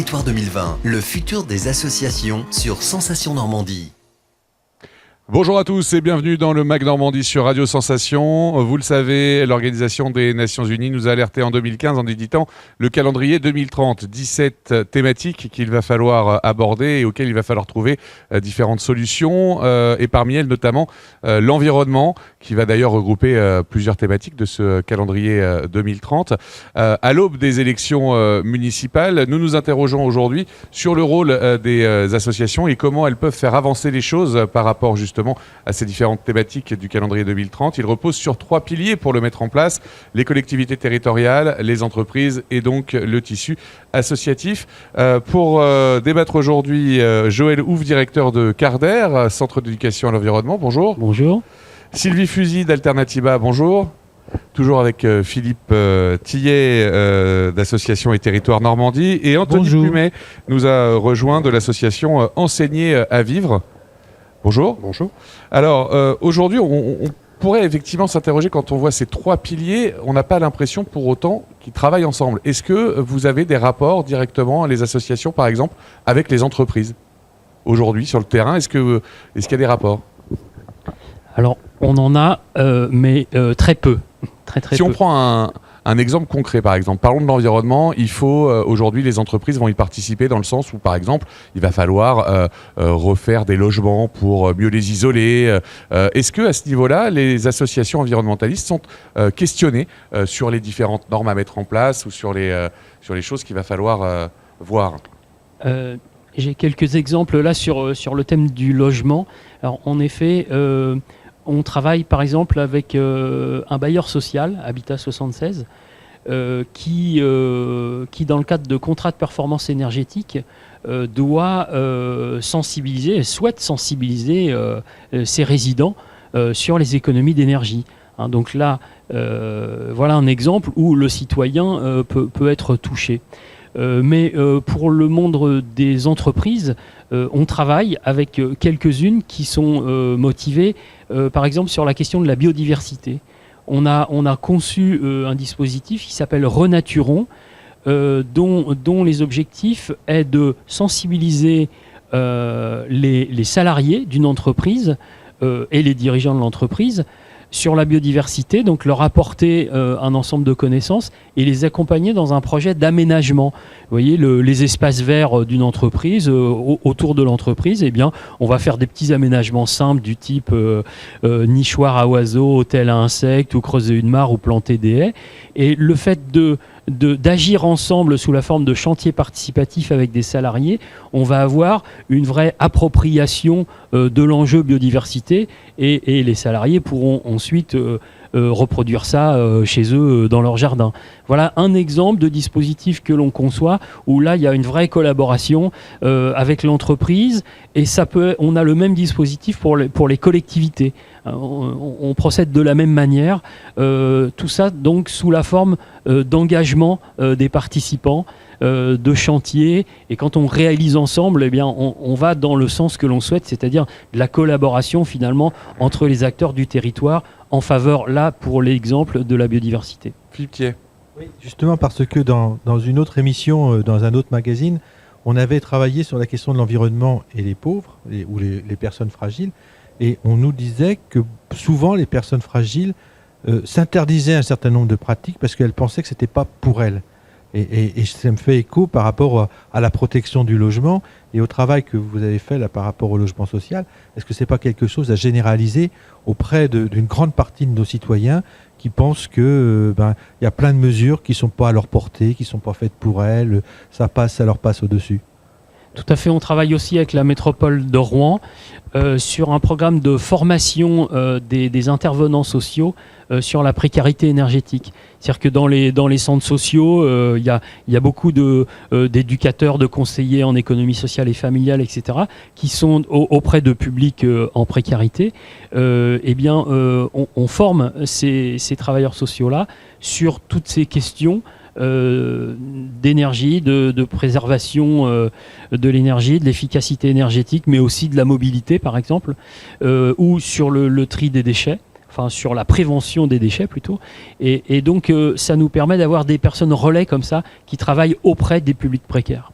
Territoire 2020, le futur des associations sur Sensation Normandie. Bonjour à tous et bienvenue dans le MAC Normandie sur Radio Sensation. Vous le savez, l'Organisation des Nations Unies nous a alerté en 2015 en éditant le calendrier 2030. 17 thématiques qu'il va falloir aborder et auxquelles il va falloir trouver différentes solutions. Et parmi elles, notamment l'environnement, qui va d'ailleurs regrouper plusieurs thématiques de ce calendrier 2030. À l'aube des élections municipales, nous nous interrogeons aujourd'hui sur le rôle des associations et comment elles peuvent faire avancer les choses par rapport justement à ces différentes thématiques du calendrier 2030. Il repose sur 3 piliers pour le mettre en place: les collectivités territoriales, les entreprises et donc le tissu associatif. Pour débattre aujourd'hui, Joël Houff, directeur de Carder, Centre d'éducation à l'environnement. Bonjour. Bonjour. Sylvie Fusy d'Alternativa. Bonjour. Toujours avec Philippe Tillet d'Association et Territoire Normandie. Et Anthony Plumet nous a rejoint de l'association Enseigner à vivre. Bonjour. Bonjour. Alors, aujourd'hui, on pourrait effectivement s'interroger, quand on voit ces 3 piliers, on n'a pas l'impression pour autant qu'ils travaillent ensemble. Est-ce que vous avez des rapports directement, les associations par exemple, avec les entreprises aujourd'hui sur le terrain? Est-ce qu'il y a des rapports? Alors, on en a, mais très peu. Très si peu. On prend un exemple concret, par exemple, parlons de l'environnement. Il faut aujourd'hui, les entreprises vont y participer dans le sens où, par exemple, il va falloir refaire des logements pour mieux les isoler. Est-ce que à ce niveau-là, les associations environnementalistes sont questionnées sur les différentes normes à mettre en place ou sur les choses qu'il va falloir voir? J'ai quelques exemples là sur le thème du logement. Alors, en effet, on travaille par exemple avec un bailleur social, Habitat 76, qui dans le cadre de contrats de performance énergétique doit souhaite sensibiliser ses résidents sur les économies d'énergie. Donc là, voilà un exemple où le citoyen peut être touché. Mais pour le monde des entreprises, on travaille avec quelques-unes qui sont motivées, par exemple sur la question de la biodiversité. On a conçu un dispositif qui s'appelle Renaturon, dont les objectifs est de sensibiliser les salariés d'une entreprise et les dirigeants de l'entreprise sur la biodiversité, donc leur apporter un ensemble de connaissances et les accompagner dans un projet d'aménagement. Vous voyez, les espaces verts d'une entreprise, autour de l'entreprise, eh bien, on va faire des petits aménagements simples du type nichoir à oiseaux, hôtel à insectes, ou creuser une mare, ou planter des haies. Et le fait d'agir ensemble sous la forme de chantier participatif avec des salariés, on va avoir une vraie appropriation de l'enjeu biodiversité et les salariés pourront ensuite reproduire ça chez eux dans leur jardin. Voilà un exemple de dispositif que l'on conçoit où là il y a une vraie collaboration avec l'entreprise et on a le même dispositif pour les collectivités. On procède de la même manière, tout ça donc sous la forme d'engagement des participants, de chantier, et quand on réalise ensemble, eh bien, on va dans le sens que l'on souhaite, c'est-à-dire de la collaboration finalement entre les acteurs du territoire en faveur, là, pour l'exemple de la biodiversité. Philippe Thier. Oui, justement parce que dans une autre émission, dans un autre magazine, on avait travaillé sur la question de l'environnement et les pauvres, ou les personnes fragiles, et on nous disait que souvent les personnes fragiles s'interdisaient un certain nombre de pratiques parce qu'elles pensaient que ce n'était pas pour elles. Et ça me fait écho par rapport à la protection du logement et au travail que vous avez fait là par rapport au logement social. Est-ce que ce n'est pas quelque chose à généraliser auprès d'une grande partie de nos citoyens qui pensent que y a plein de mesures qui ne sont pas à leur portée, qui ne sont pas faites pour elles, ça leur passe au-dessus? Tout à fait, on travaille aussi avec la métropole de Rouen sur un programme de formation des intervenants sociaux sur la précarité énergétique. C'est-à-dire que dans les centres sociaux, il y a beaucoup d'éducateurs, de conseillers en économie sociale et familiale, etc., qui sont auprès de publics en précarité. On forme ces travailleurs sociaux-là sur toutes ces questions d'énergie, de préservation de l'énergie, de l'efficacité énergétique, mais aussi de la mobilité, par exemple, ou sur le tri des déchets. Enfin, sur la prévention des déchets plutôt. Et donc, ça nous permet d'avoir des personnes relais comme ça qui travaillent auprès des publics précaires.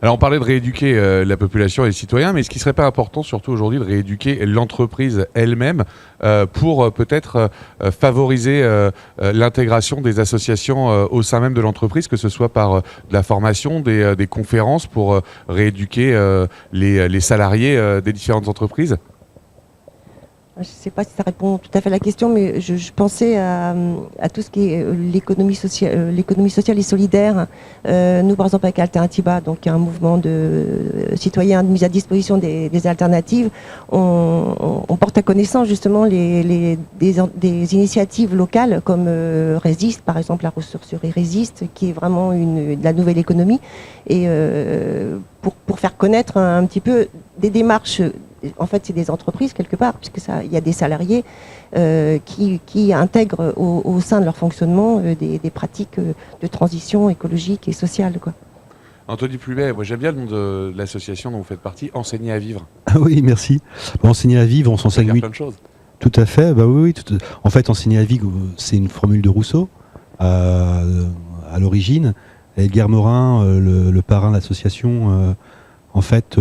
Alors on parlait de rééduquer la population et les citoyens, mais est-ce qu'il ne serait pas important surtout aujourd'hui de rééduquer l'entreprise elle-même pour peut-être favoriser l'intégration des associations au sein même de l'entreprise, que ce soit par de la formation, des conférences pour rééduquer les salariés des différentes entreprises? Je ne sais pas si ça répond tout à fait à la question, mais je pensais à tout ce qui est l'économie sociale et solidaire. Nous, par exemple, avec Alternativa, donc un mouvement de citoyens de mise à disposition des alternatives, on porte à connaissance justement des initiatives locales comme Résiste, par exemple la ressourcerie Résiste, qui est vraiment de la nouvelle économie, et pour faire connaître un petit peu des démarches. En fait, c'est des entreprises quelque part, puisque il y a des salariés qui intègrent au sein de leur fonctionnement des pratiques de transition écologique et sociale, quoi. Anthony Plumet, moi j'aime bien le nom de l'association dont vous faites partie, Enseigner à vivre. Ah oui, merci. Enseigner à vivre, on s'enseigne plein de choses. Tout à fait, bah oui. En fait, enseigner à vivre, c'est une formule de Rousseau à l'origine. Edgar Morin, le parrain de l'association, en fait,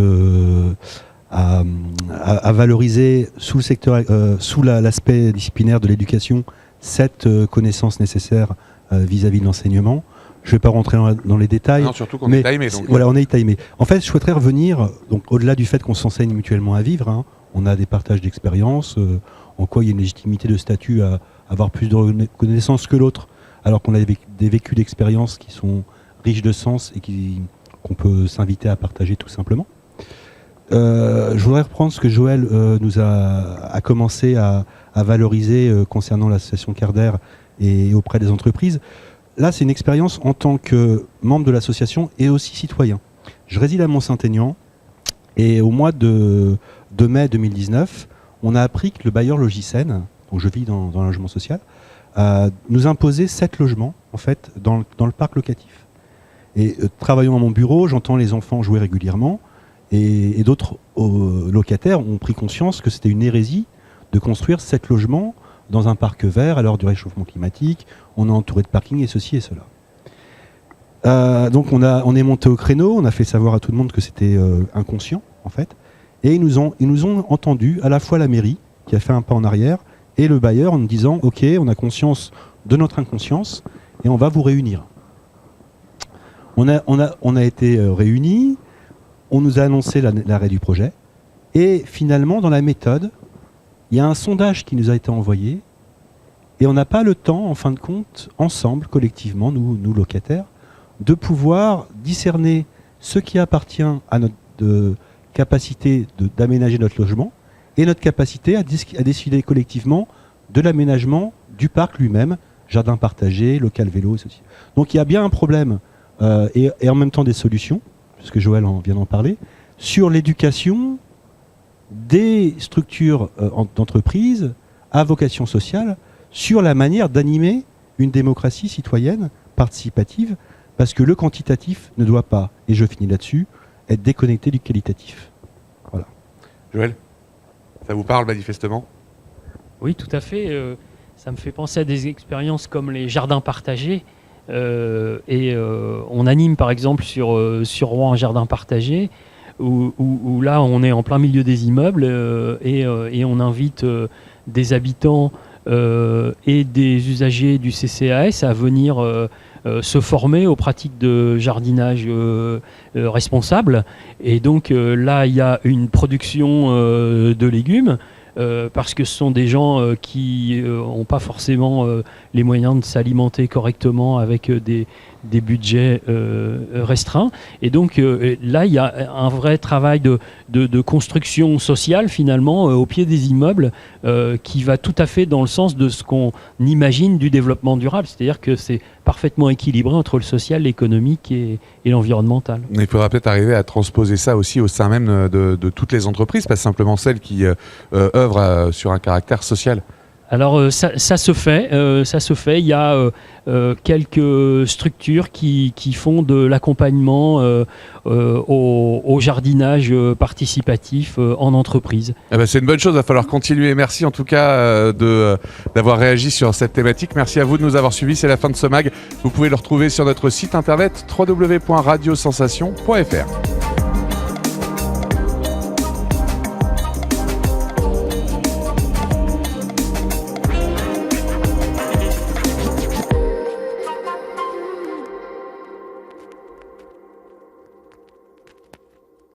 à valoriser sous le secteur, sous l'aspect disciplinaire de l'éducation, cette connaissance nécessaire vis-à-vis de l'enseignement. Je ne vais pas rentrer dans les détails. Non, surtout qu'on est timé. Donc. Voilà, on est timé. En fait, je souhaiterais revenir, donc au-delà du fait qu'on s'enseigne mutuellement à vivre, hein, on a des partages d'expériences, en quoi il y a une légitimité de statut à avoir plus de reconnaissance que l'autre, alors qu'on a des vécus d'expériences qui sont riches de sens et qu'on peut s'inviter à partager tout simplement. Je voudrais reprendre ce que Joël nous a commencé à valoriser concernant l'association Carder et auprès des entreprises. Là, c'est une expérience en tant que membre de l'association et aussi citoyen. Je réside à Mont-Saint-Aignan et au mois de mai 2019, on a appris que le bailleur Logicène, donc je vis dans un logement social, nous imposait 7 logements en fait, dans le parc locatif. Et travaillant à mon bureau, j'entends les enfants jouer régulièrement. Et d'autres locataires ont pris conscience que c'était une hérésie de construire 7 logements dans un parc vert à l'heure du réchauffement climatique. On est entouré de parking et ceci et cela. Donc on est monté au créneau, on a fait savoir à tout le monde que c'était inconscient en fait. Et ils nous ont entendu, à la fois la mairie qui a fait un pas en arrière et le bailleur en nous disant « Ok, on a conscience de notre inconscience et on va vous réunir ». On a été réunis. On nous a annoncé l'arrêt du projet. Et finalement, dans la méthode, il y a un sondage qui nous a été envoyé. Et on n'a pas le temps, en fin de compte, ensemble, collectivement, nous locataires, de pouvoir discerner ce qui appartient à notre capacité d'aménager notre logement et notre capacité à décider collectivement de l'aménagement du parc lui-même, jardin partagé, local vélo, ceci. Donc il y a bien un problème et en même temps des solutions, puisque Joël vient d'en parler, sur l'éducation des structures d'entreprise à vocation sociale, sur la manière d'animer une démocratie citoyenne participative, parce que le quantitatif ne doit pas, et je finis là-dessus, être déconnecté du qualitatif. Voilà. Joël, ça vous parle manifestement ? Oui, tout à fait. Ça me fait penser à des expériences comme les jardins partagés. On anime par exemple sur Rouen un jardin partagé où là on est en plein milieu des immeubles et on invite des habitants et des usagers du CCAS à venir se former aux pratiques de jardinage responsable. Et donc là il y a une production de légumes. Parce que ce sont des gens qui n'ont pas forcément les moyens de s'alimenter correctement avec des budgets restreints. Et donc là, il y a un vrai travail de construction sociale finalement au pied des immeubles qui va tout à fait dans le sens de ce qu'on imagine du développement durable. C'est-à-dire que c'est parfaitement équilibré entre le social, l'économique et l'environnemental. Il faudra peut-être arriver à transposer ça aussi au sein même de toutes les entreprises, pas simplement celles qui œuvrent sur un caractère social. Alors ça se fait. Il y a quelques structures qui font de l'accompagnement au jardinage participatif en entreprise. Eh ben, c'est une bonne chose, il va falloir continuer. Merci en tout cas d'avoir réagi sur cette thématique. Merci à vous de nous avoir suivis, c'est la fin de ce mag. Vous pouvez le retrouver sur notre site internet www.radiosensation.fr.